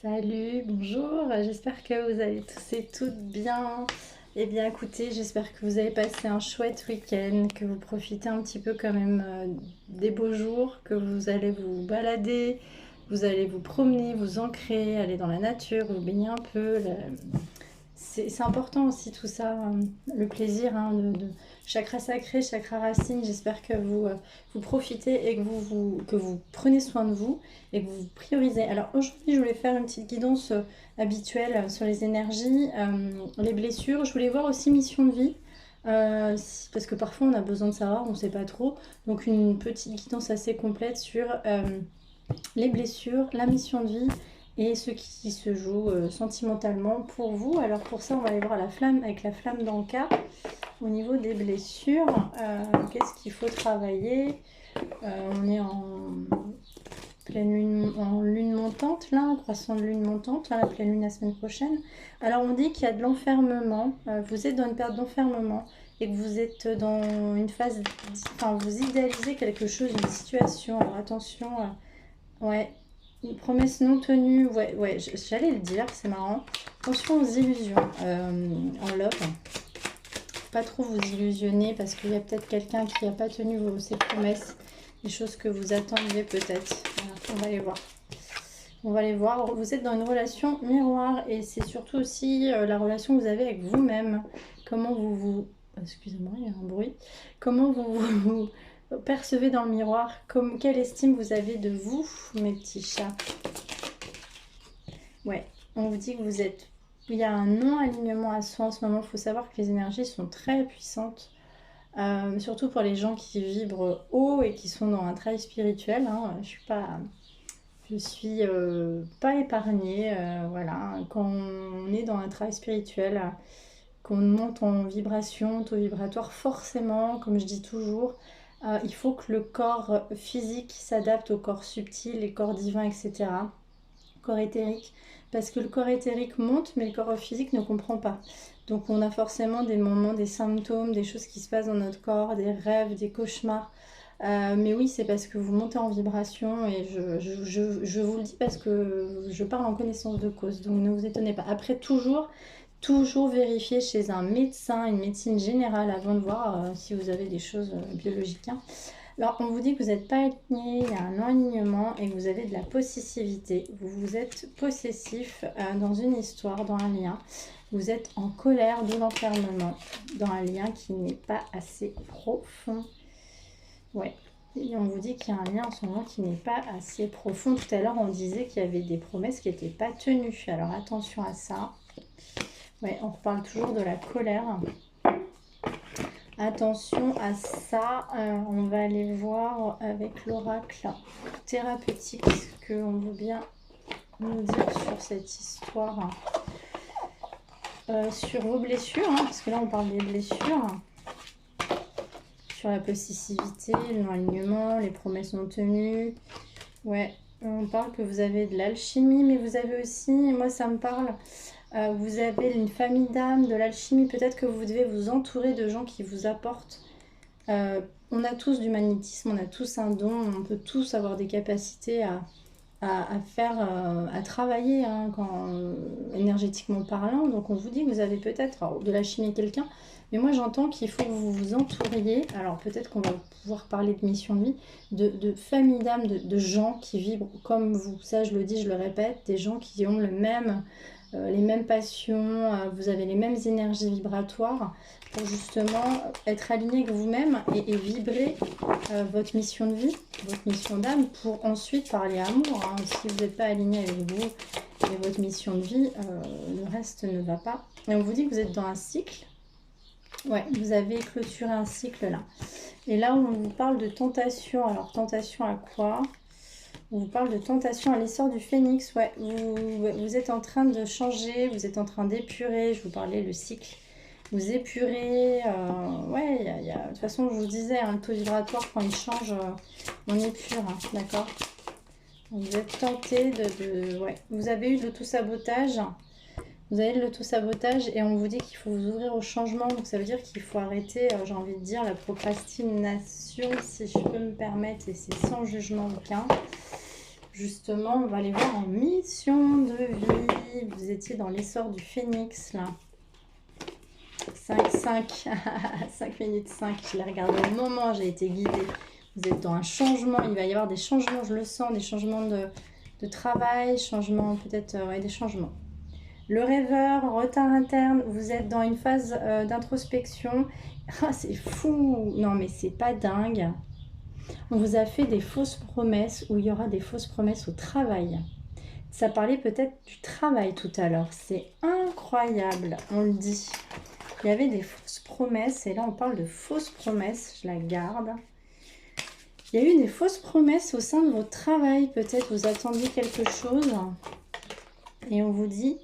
Salut, bonjour, j'espère que vous allez tous et toutes bien. Eh bien écoutez, j'espère que vous avez passé un chouette week-end, que vous profitez un petit peu quand même des beaux jours, que vous allez vous balader, vous allez vous promener, vous ancrer, aller dans la nature, vous baigner un peu. C'est important aussi tout ça, le plaisir de chakra sacré, chakra racine. J'espère que vous profitez et que vous prenez soin de vous et que vous priorisez. Alors aujourd'hui, je voulais faire une petite guidance habituelle sur les énergies, les blessures. Je voulais voir aussi mission de vie. Parce que parfois on a besoin de savoir, on ne sait pas trop. Donc une petite guidance assez complète sur les blessures, la mission de vie et ce qui se joue sentimentalement pour vous. Alors pour ça, on va aller voir la flamme avec la flamme d'Anka au niveau des blessures. Qu'est-ce qu'il faut travailler? On est en pleine lune, en lune montante, là, croissant de lune montante, la pleine lune la semaine prochaine. Alors on dit qu'il y a de l'enfermement, vous êtes dans une période d'enfermement et que vous êtes dans une phase, enfin vous idéalisez quelque chose, une situation. Alors attention, ouais, une promesse non tenue, ouais, j'allais le dire, c'est marrant. Attention aux illusions en love. Pas trop vous illusionner parce qu'il y a peut-être quelqu'un qui n'a pas tenu ses promesses, des choses que vous attendiez peut-être. Voilà, on va les voir. On va les voir. Vous êtes dans une relation miroir et c'est surtout aussi la relation que vous avez avec vous-même. Comment vous... Excusez-moi, il y a un bruit. Comment vous percevez dans le miroir, quelle estime vous avez de vous, mes petits chats. Ouais, on vous dit que vous êtes... Il y a un non-alignement à soi en ce moment. Il faut savoir que les énergies sont très puissantes. Surtout pour les gens qui vibrent haut et qui sont dans un travail spirituel. Hein. Je suis pas épargnée. Voilà. Quand on est dans un travail spirituel, qu'on monte en vibration, taux vibratoire, forcément, comme je dis toujours, il faut que le corps physique s'adapte au corps subtil, les corps divins, etc. Corps éthérique. Parce que le corps éthérique monte, mais le corps physique ne comprend pas. Donc on a forcément des moments, des symptômes, des choses qui se passent dans notre corps, des rêves, des cauchemars. Mais oui, c'est parce que vous montez en vibration et je vous le dis parce que je parle en connaissance de cause. Donc ne vous étonnez pas. Après, toujours vérifier chez un médecin, une médecine générale avant de voir si vous avez des choses biologiques. Hein. Alors, on vous dit que vous n'êtes pas aligné, il y a un non-alignement et que vous avez de la possessivité. Vous êtes possessif dans une histoire, dans un lien. Vous êtes en colère de l'enfermement dans un lien qui n'est pas assez profond. Ouais. Et on vous dit qu'il y a un lien en ce moment qui n'est pas assez profond. Tout à l'heure, on disait qu'il y avait des promesses qui n'étaient pas tenues. Alors, attention à ça. Ouais, on reparle toujours de la colère. Attention à ça, on va aller voir avec l'oracle thérapeutique ce qu'on veut bien nous dire sur cette histoire. Sur vos blessures, hein, parce que là on parle des blessures. Sur la possessivité, le non-alignement, les promesses non tenues. Ouais, on parle que vous avez de l'alchimie, mais vous avez aussi, moi ça me parle... vous avez une famille d'âmes, de l'alchimie, peut-être que vous devez vous entourer de gens qui vous apportent. On a tous du magnétisme, on a tous un don, on peut tous avoir des capacités à faire, à travailler hein, énergétiquement parlant. Donc on vous dit que vous avez peut-être de l'alchimie quelqu'un, mais moi j'entends qu'il faut que vous vous entouriez, alors peut-être qu'on va pouvoir parler de mission de vie, de famille d'âmes, de gens qui vibrent comme vous. Ça je le dis, je le répète, des gens qui ont les mêmes passions, vous avez les mêmes énergies vibratoires pour justement être aligné avec vous-même et vibrer votre mission de vie, votre mission d'âme pour ensuite parler amour. Hein. Si vous n'êtes pas aligné avec vous et votre mission de vie, le reste ne va pas. Et on vous dit que vous êtes dans un cycle. Ouais, vous avez clôturé un cycle là. Et là, on vous parle de tentation. Alors, tentation à quoi ? On vous parle de tentation à l'essor du phénix. Ouais, vous êtes en train de changer, vous êtes en train d'épurer. Je vous parlais le cycle. Vous épurez. Ouais, de toute façon, je vous disais, hein, le taux vibratoire, quand il change, on épure. Hein, d'accord ? Vous êtes tenté ouais. Vous avez eu de l'auto-sabotage. Vous avez de l'auto-sabotage et on vous dit qu'il faut vous ouvrir au changement. Donc ça veut dire qu'il faut arrêter, j'ai envie de dire, la procrastination, si je peux me permettre, et c'est sans jugement aucun. justement, on va aller voir en mission de vie. Vous étiez dans l'essor du phénix, là. 5, 5, 5 minutes 5, je l'ai regardé au moment, j'ai été guidée. Vous êtes dans un changement, il va y avoir des changements, je le sens, des changements de travail, changements, peut-être, ouais, des changements. Le rêveur, retard interne, vous êtes dans une phase d'introspection. Ah, c'est fou! Non, mais c'est pas dingue. On vous a fait des fausses promesses, où il y aura des fausses promesses au travail. Ça parlait peut-être du travail tout à l'heure. C'est incroyable, on le dit. Il y avait des fausses promesses, et là on parle de fausses promesses, je la garde. Il y a eu des fausses promesses au sein de votre travail, peut-être vous attendiez quelque chose, et on vous dit,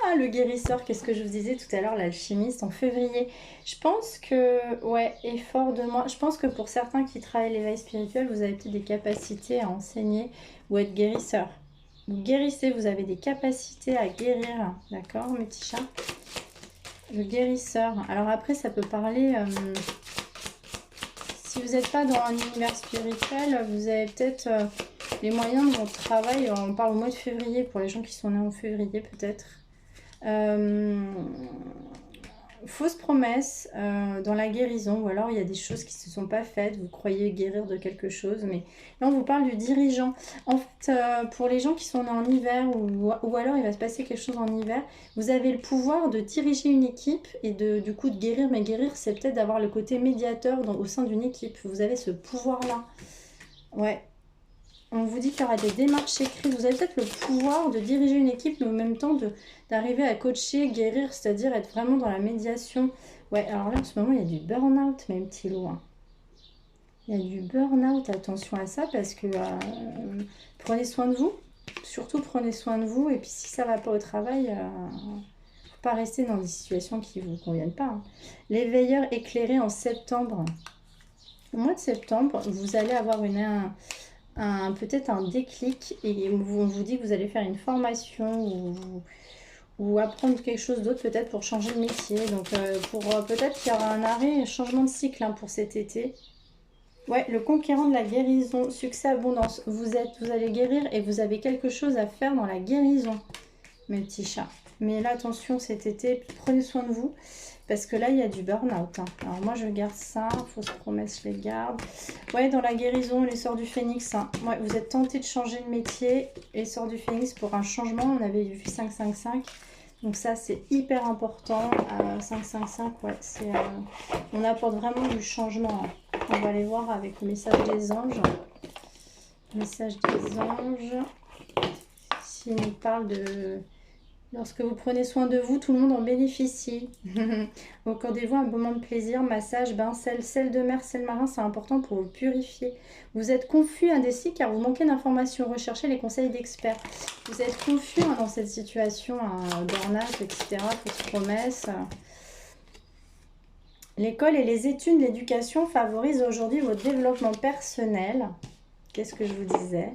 ah le guérisseur, qu'est-ce que je vous disais tout à l'heure, l'alchimiste en février. Je pense que, ouais, effort de moi, je pense que pour certains qui travaillent l'éveil spirituel, vous avez peut-être des capacités à enseigner ou être guérisseur. Vous guérissez, vous avez des capacités à guérir, d'accord mes petits chats? Le guérisseur. Alors après, ça peut parler... si vous n'êtes pas dans un univers spirituel, vous avez peut-être les moyens de votre travail. On parle au mois de février, pour les gens qui sont nés en février peut-être. Fausse promesse dans la guérison, ou alors il y a des choses qui ne se sont pas faites, vous croyez guérir de quelque chose, mais là on vous parle du dirigeant. En fait, pour les gens qui sont nés en hiver, ou alors il va se passer quelque chose en hiver, vous avez le pouvoir de diriger une équipe et du coup de guérir, mais guérir c'est peut-être d'avoir le côté médiateur au sein d'une équipe, vous avez ce pouvoir-là. Ouais. On vous dit qu'il y aura des démarches écrites. Vous avez peut-être le pouvoir de diriger une équipe, mais en même temps d'arriver à coacher, guérir, c'est-à-dire être vraiment dans la médiation. Ouais, alors là, en ce moment, il y a du burn-out, mes petits loups. Il y a du burn-out, attention à ça, parce que prenez soin de vous. Surtout, prenez soin de vous. Et puis, si ça ne va pas au travail, faut pas rester dans des situations qui ne vous conviennent pas. Hein. Les veilleurs éclairés en septembre. Au mois de septembre, vous allez avoir peut-être un déclic et on vous dit que vous allez faire une formation ou apprendre quelque chose d'autre peut-être pour changer de métier. Donc peut-être qu'il y aura un arrêt, un changement de cycle pour cet été. Ouais, le conquérant de la guérison, succès, abondance. Vous allez guérir et vous avez quelque chose à faire dans la guérison, mes petits chats. Mais là, attention, cet été, prenez soin de vous. Parce que là, il y a du burn-out. Hein. Alors moi, je garde ça. Fausses promesses, je les garde. Ouais, dans la guérison, les sorts du phénix. Hein. Ouais, vous êtes tenté de changer de métier. Les sorts du phénix pour un changement. On avait vu 5-5-5. Donc ça, c'est hyper important. 5-5-5, ouais. On apporte vraiment du changement. Hein. On va aller voir avec le message des anges. Message des anges. S'il nous parle de... Lorsque vous prenez soin de vous, tout le monde en bénéficie. Accordez-vous un moment de plaisir, massage, bain, sel de mer, sel marin, c'est important pour vous purifier. Vous êtes confus, indécis, car vous manquez d'informations. Recherchez les conseils d'experts. Vous êtes confus dans cette situation, burn-out, etc., fausses promesses. L'école et les études, l'éducation favorisent aujourd'hui votre développement personnel. Qu'est-ce que je vous disais ?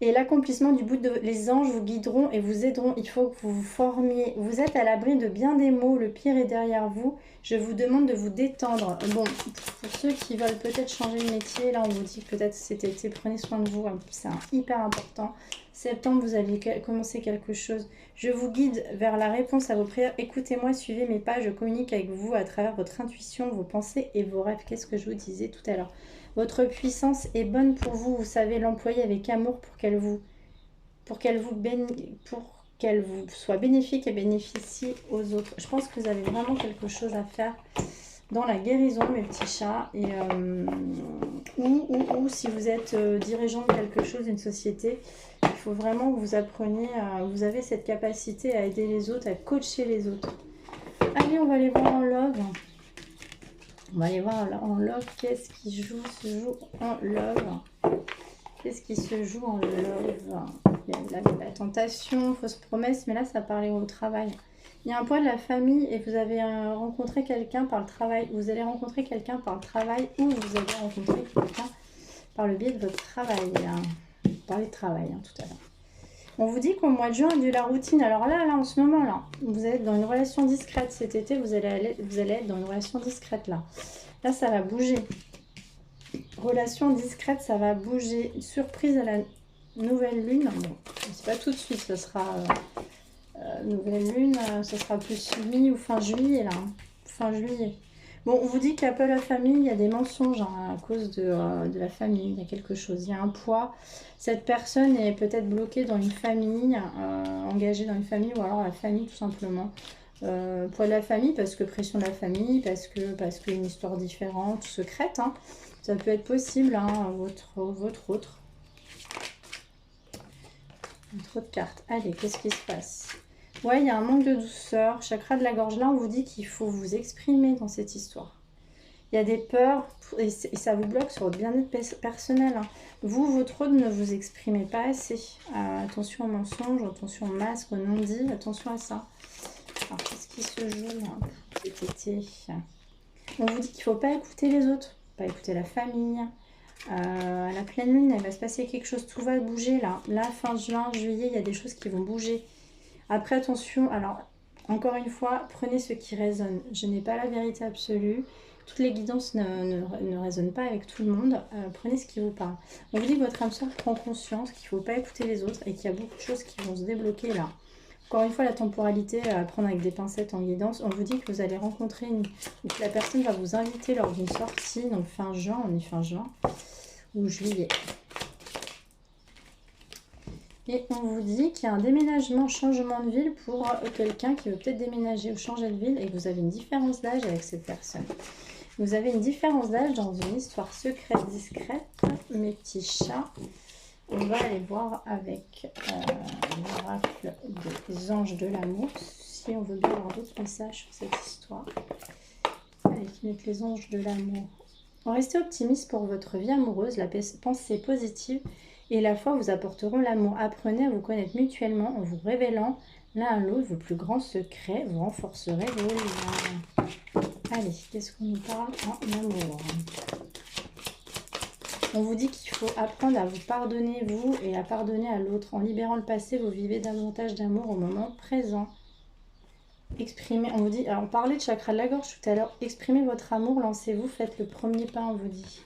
Et l'accomplissement du bout de... Les anges vous guideront et vous aideront. Il faut que vous vous formiez. Vous êtes à l'abri de bien des maux. Le pire est derrière vous. Je vous demande de vous détendre. Bon, pour ceux qui veulent peut-être changer de métier, là on vous dit peut-être cet été, prenez soin de vous. C'est hyper important. Septembre, vous allez commencer quelque chose. Je vous guide vers la réponse à vos prières. Écoutez-moi, suivez mes pas. Je communique avec vous à travers votre intuition, vos pensées et vos rêves. Qu'est-ce que je vous disais tout à l'heure ? Votre puissance est bonne pour vous. Vous savez l'employer avec amour pour qu'elle vous soit bénéfique et bénéficie aux autres. Je pense que vous avez vraiment quelque chose à faire dans la guérison, mes petits chats. Et, ou si vous êtes dirigeant de quelque chose, d'une société, il faut vraiment que vous appreniez, vous avez cette capacité à aider les autres, à coacher les autres. Allez, on va aller voir en love. On va aller voir en love, qu'est-ce qui se joue en love. Qu'est-ce qui se joue en love? Il y a la tentation, fausse promesse, mais là ça parlait au travail. Il y a un poids de la famille et vous avez rencontré quelqu'un par le travail. Vous allez rencontrer quelqu'un par le travail ou vous allez rencontrer quelqu'un par le biais de votre travail. Parler de travail tout à l'heure. On vous dit qu'au mois de juin, il y a de la routine. Alors là, en ce moment, là, vous allez être dans une relation discrète. Cet été, vous allez être dans une relation discrète, là. Là, ça va bouger. Relation discrète, ça va bouger. Surprise à la... nouvelle lune. Bon, c'est pas tout de suite, ce sera nouvelle lune, ce sera plus mi ou fin juillet là. Fin juillet. Bon, on vous dit qu'à la famille, il y a des mensonges hein, à cause de la famille. Il y a quelque chose, il y a un poids. Cette personne est peut-être bloquée dans une famille, engagée dans une famille, ou alors la famille tout simplement. Poids de la famille, parce que pression de la famille, parce que une histoire différente, secrète. Hein. Ça peut être possible, hein, votre autre carte. Allez, qu'est-ce qui se passe? Ouais, il y a un manque de douceur. Chakra de la gorge, là, on vous dit qu'il faut vous exprimer dans cette histoire. Il y a des peurs et ça vous bloque sur votre bien-être personnel. Hein. Vous, votre autre, ne vous exprimez pas assez. Attention aux mensonges, attention aux masques, aux non-dits, attention à ça. Alors, qu'est-ce qui se joue là, cet été? On vous dit qu'il ne faut pas écouter les autres, pas écouter la famille. À la pleine lune, il va se passer quelque chose, tout va bouger là. Là, fin juin, juillet, il y a des choses qui vont bouger. Après, attention, alors, encore une fois, prenez ce qui résonne. Je n'ai pas la vérité absolue. Toutes les guidances ne résonnent pas avec tout le monde. Prenez ce qui vous parle. On vous dit que votre âme sœur prend conscience qu'il ne faut pas écouter les autres et qu'il y a beaucoup de choses qui vont se débloquer là. Encore une fois, la temporalité à prendre avec des pincettes en guidance. On vous dit que vous allez rencontrer ou que la personne va vous inviter lors d'une sortie, donc fin juin, on est fin juin, ou juillet. Et on vous dit qu'il y a un déménagement, changement de ville pour quelqu'un qui veut peut-être déménager ou changer de ville et que vous avez une différence d'âge avec cette personne. Vous avez une différence d'âge dans une histoire secrète, discrète, mes petits chats. On va aller voir avec l'oracle des anges de l'amour, si on veut bien avoir d'autres messages sur cette histoire. Allez, qui mettent les anges de l'amour. Restez optimiste pour votre vie amoureuse, la pensée positive et la foi vous apporteront l'amour. Apprenez à vous connaître mutuellement en vous révélant l'un à l'autre vos plus grands secrets, vous renforcerez vos liens. Allez, qu'est-ce qu'on nous parle en amour? On vous dit qu'il faut apprendre à vous pardonner, vous, et à pardonner à l'autre. En libérant le passé, vous vivez davantage d'amour au moment présent. Exprimez, on vous dit, alors on parlait de chakra de la gorge tout à l'heure, exprimez votre amour, lancez-vous, faites le premier pas, on vous dit.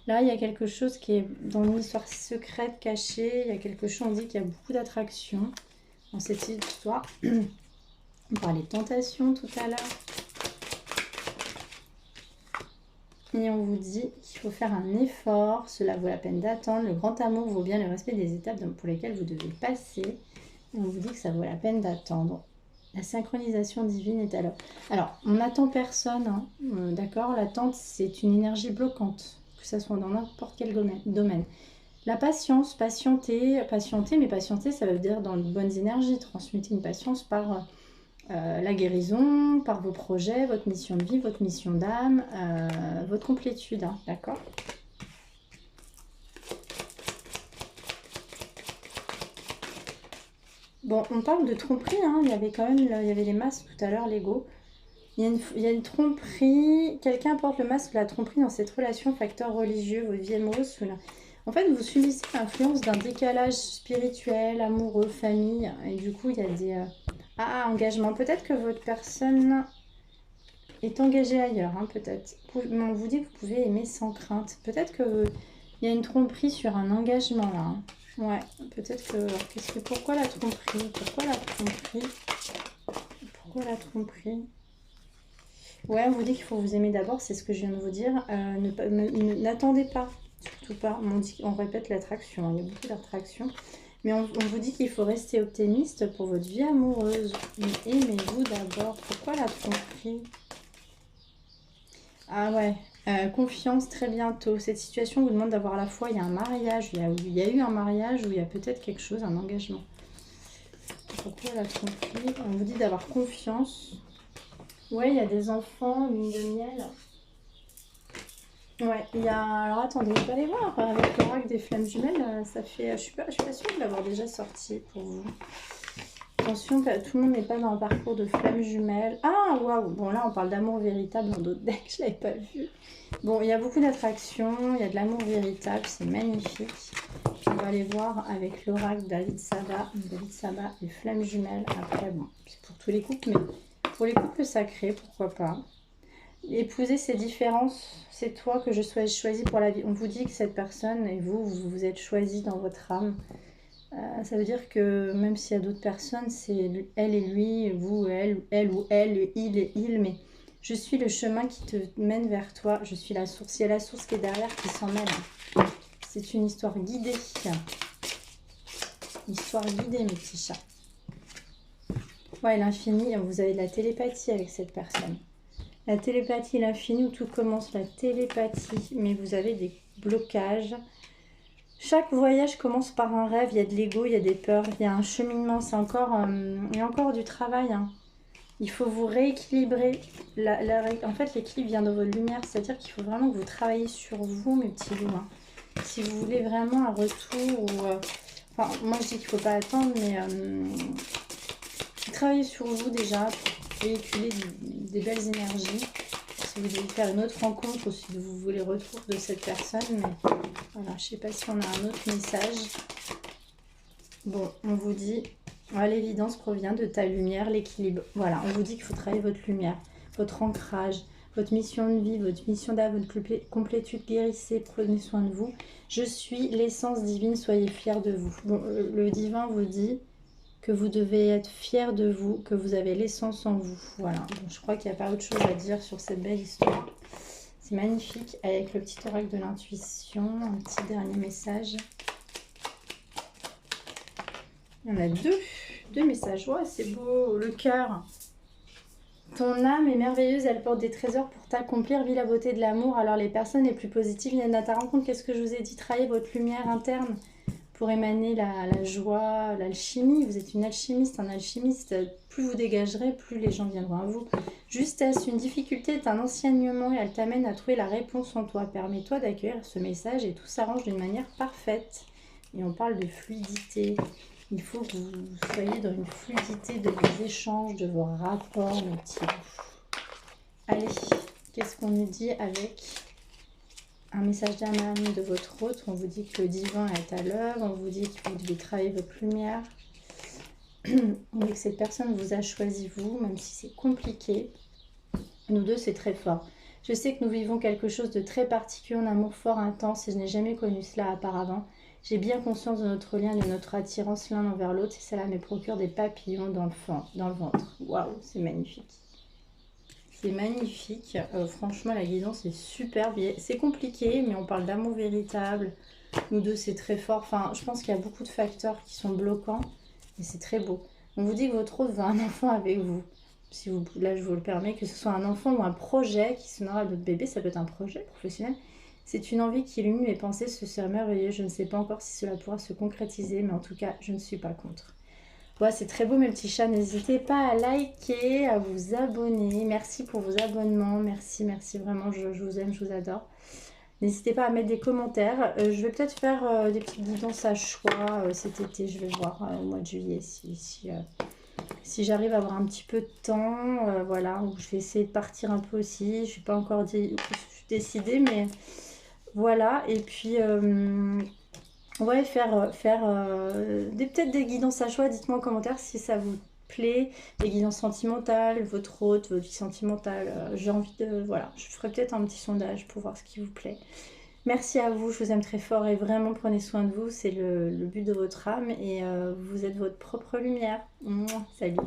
Là, il y a quelque chose qui est dans une histoire secrète, cachée, il y a quelque chose, on dit qu'il y a beaucoup d'attraction dans cette histoire. On parlait de tentation tout à l'heure. Et on vous dit qu'il faut faire un effort, cela vaut la peine d'attendre. Le grand amour vaut bien le respect des étapes pour lesquelles vous devez passer. Et on vous dit que ça vaut la peine d'attendre. La synchronisation divine est à l'heure. Alors, on n'attend personne, hein, d'accord? L'attente, c'est une énergie bloquante, que ce soit dans n'importe quel domaine. La patience, patienter, mais patienter, ça veut dire dans de bonnes énergies, transmuter une patience par la guérison, par vos projets, votre mission de vie, votre mission d'âme, votre complétude, hein, d'accord? Bon, on parle de tromperie, hein, il y avait quand même il y avait les masques tout à l'heure, l'ego. Il y a une tromperie, quelqu'un porte le masque de la tromperie dans cette relation, facteur religieux, votre vie amoureuse. En fait, vous subissez l'influence d'un décalage spirituel, amoureux, famille, et du coup, il y a des... engagement. Peut-être que votre personne est engagée ailleurs, hein, peut-être. On vous dit que vous pouvez aimer sans crainte. Peut-être qu'il y a une tromperie sur un engagement, là. Hein. Ouais, peut-être que... Pourquoi la tromperie? Pourquoi la tromperie? Pourquoi la tromperie? Ouais, on vous dit qu'il faut vous aimer d'abord, c'est ce que je viens de vous dire. N'attendez pas, surtout pas. On répète l'attraction, il y a beaucoup d'attraction. Mais on vous dit qu'il faut rester optimiste pour votre vie amoureuse. Mais aimez-vous d'abord. Pourquoi la tromperie? Ah ouais, confiance très bientôt. Cette situation vous demande d'avoir la foi. Il y a un mariage, il y a eu un mariage où il y a peut-être quelque chose, un engagement. Pourquoi la tromperie? On vous dit d'avoir confiance. Ouais, il y a des enfants, une lune de miel. Ouais, il y a... Alors attendez, je vais aller voir avec l'oracle des flammes jumelles. Ça fait... Je suis pas sûre de l'avoir déjà sorti pour vous. Attention, tout le monde n'est pas dans le parcours de flammes jumelles. Ah, waouh! Bon, là, on parle d'amour véritable dans d'autres decks, je ne l'avais pas vu. Bon, il y a beaucoup d'attraction, il y a de l'amour véritable, c'est magnifique. On va aller voir avec l'oracle David Saba. David Saba, les flammes jumelles. Après, bon, c'est pour tous les couples, mais pour les couples sacrés, pourquoi pas. épouser ces différences, c'est toi que je sois choisi pour la vie. On vous dit que cette personne et vous, vous êtes choisi dans votre âme. Ça veut dire que même s'il y a d'autres personnes, c'est elle et lui, vous, elle ou elle, il et il, mais je suis le chemin qui te mène vers toi. Je suis la source. Il y a la source qui est derrière qui s'emmène. C'est une histoire guidée. Histoire guidée, mes petits chats. Ouais, l'infini, vous avez de la télépathie avec cette personne. La télépathie, l'infini, où tout commence, la télépathie, mais vous avez des blocages. Chaque voyage commence par un rêve, il y a de l'ego, il y a des peurs, il y a un cheminement, c'est encore, il y a encore du travail. Hein. Il faut vous rééquilibrer. En fait, l'équilibre vient de votre lumière, c'est-à-dire qu'il faut vraiment que vous travaillez sur vous, mes petits loups. Hein. Si vous voulez vraiment un retour, ou, enfin, moi je dis qu'il ne faut pas attendre, mais travaillez sur vous déjà pour véhiculer des belles énergies. Si vous devez faire une autre rencontre ou si vous voulez retour de cette personne, mais voilà, je ne sais pas si on a un autre message. Bon, on vous dit, l'évidence provient de ta lumière, l'équilibre. Voilà, on vous dit qu'il faut travailler votre lumière, votre ancrage, votre mission de vie, votre mission d'âme, votre complétude, guérissez, prenez soin de vous. Je suis l'essence divine, soyez fiers de vous. Bon, le divin vous dit que vous devez être fiers de vous, que vous avez l'essence en vous. Voilà, bon, je crois qu'il n'y a pas autre chose à dire sur cette belle histoire. C'est magnifique, avec le petit oracle de l'intuition, un petit dernier message. Il y en a deux messages. Ouais, c'est beau, le cœur. Ton âme est merveilleuse, elle porte des trésors pour t'accomplir. Vis la beauté de l'amour. Alors les personnes les plus positives viennent à ta rencontre. Qu'est-ce que je vous ai dit? Travaillez votre lumière interne pour émaner la joie, l'alchimie. Vous êtes une alchimiste, un alchimiste. Plus vous dégagerez, plus les gens viendront à vous. Justesse, une difficulté est un enseignement et elle t'amène à trouver la réponse en toi. Permets-toi d'accueillir ce message et tout s'arrange d'une manière parfaite. Et on parle de fluidité. Il faut que vous soyez dans une fluidité de vos échanges, de vos rapports, mes petits loups. Allez, qu'est-ce qu'on nous dit avec un message d'âme de votre hôte? On vous dit que le divin est à l'œuvre, on vous dit que vous devez travailler votre lumière. On dit que cette personne vous a choisi vous, même si c'est compliqué. Nous deux, c'est très fort. Je sais que nous vivons quelque chose de très particulier, un amour fort, intense, et je n'ai jamais connu cela auparavant. J'ai bien conscience de notre lien, de notre attirance l'un envers l'autre, et cela me procure des papillons dans le ventre. Waouh, c'est magnifique. C'est magnifique. Franchement, la guidance est superbe. C'est compliqué, mais on parle d'amour véritable. Nous deux, c'est très fort. Enfin, je pense qu'il y a beaucoup de facteurs qui sont bloquants, et c'est très beau. On vous dit que votre hôte veut un enfant avec vous. Si vous, là, je vous le permets, que ce soit un enfant ou un projet qui sonnera à votre bébé, ça peut être un projet professionnel. C'est une envie qui illumine mes pensées, ce serait merveilleux. Je ne sais pas encore si cela pourra se concrétiser, mais en tout cas, je ne suis pas contre. Voilà, c'est très beau mes petits chats. N'hésitez pas à liker, à vous abonner. Merci pour vos abonnements. Merci, merci vraiment. Je vous aime, je vous adore. N'hésitez pas à mettre des commentaires. Je vais peut-être faire des petites guidances à choix cet été. Je vais voir au mois de juillet si j'arrive à avoir un petit peu de temps. Voilà, où je vais essayer de partir un peu aussi. Je n'ai pas encore décidé, mais... Voilà, et puis, ouais, faire peut-être des guidances à choix. Dites-moi en commentaire si ça vous plaît. Des guidances sentimentales, votre hôte, votre vie sentimentale. J'ai envie de... Voilà, je ferai peut-être un petit sondage pour voir ce qui vous plaît. Merci à vous, je vous aime très fort et vraiment prenez soin de vous. C'est le but de votre âme et vous êtes votre propre lumière. Mouah, salut!